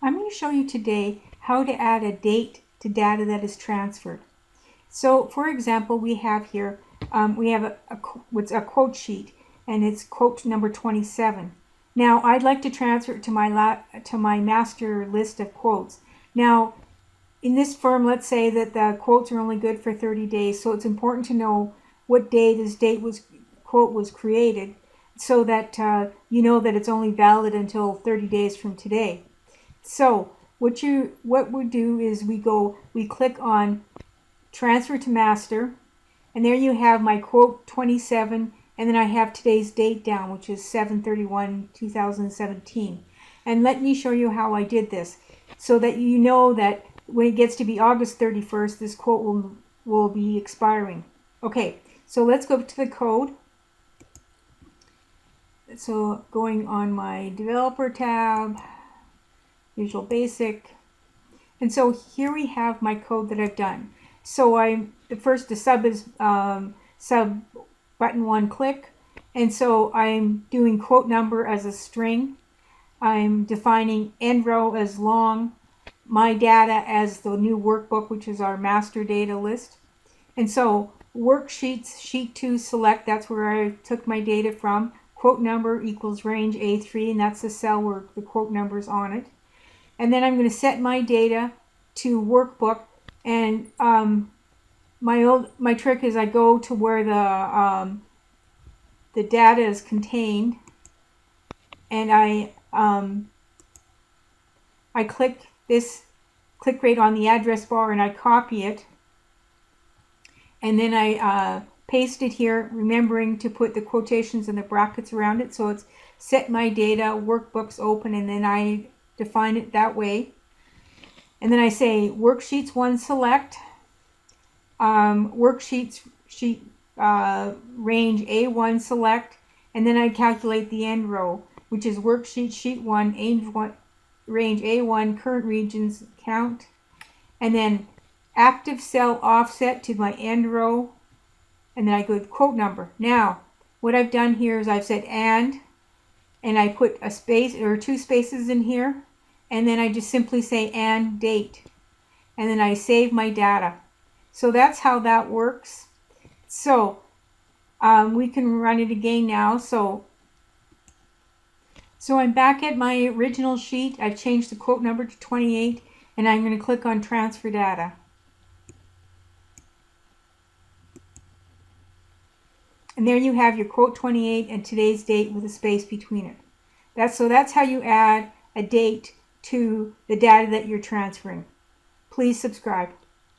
I'm going to show you today how to add a date to data that is transferred. So for example, we have here, we have what's a quote sheet, and it's quote number 27. Now I'd like to transfer it to my master list of quotes. Now in this firm, let's say that the quotes are only good for 30 days, so it's important to know what day this quote was created, so that you know that it's only valid until 30 days from today. So what we do is we click on transfer to master, and there you have my quote 27, and then I have today's date down, which is 7/31/2017. And let me show you how I did this, so that you know that when it gets to be August 31st, this quote will be expiring. Okay, so let's go to the code. So going on my developer tab, Visual Basic, and so here we have my code that I've done. So the sub is sub button one click, and so I'm doing quote number as a string. I'm defining end row as long, my data as the new workbook, which is our master data list. And so worksheets, sheet 2 select, that's where I took my data from. Quote number equals range A3, and that's the cell where the quote number is on it. And then I'm going to set my data to workbook, and my trick is I go to where the data is contained, and I click right on the address bar, and I copy it, and then I paste it here, remembering to put the quotations and the brackets around it. So it's set my data, workbooks open, and then I define it that way. And then I say worksheets 1 select, worksheets sheet range A1 select, and then I calculate the end row, which is worksheet sheet 1 range A1 current regions count, and then active cell offset to my end row, and then I go to quote number. Now what I've done here is I've said and I put a space or 2 spaces in here, and then I just simply say and date, and then I save my data. So that's how that works. So we can run it again now. So I'm back at my original sheet. I've changed the quote number to 28, and I'm going to click on transfer data. And there you have your quote 28 and today's date with a space between it. That's how you add a date to the data that you're transferring. Please subscribe.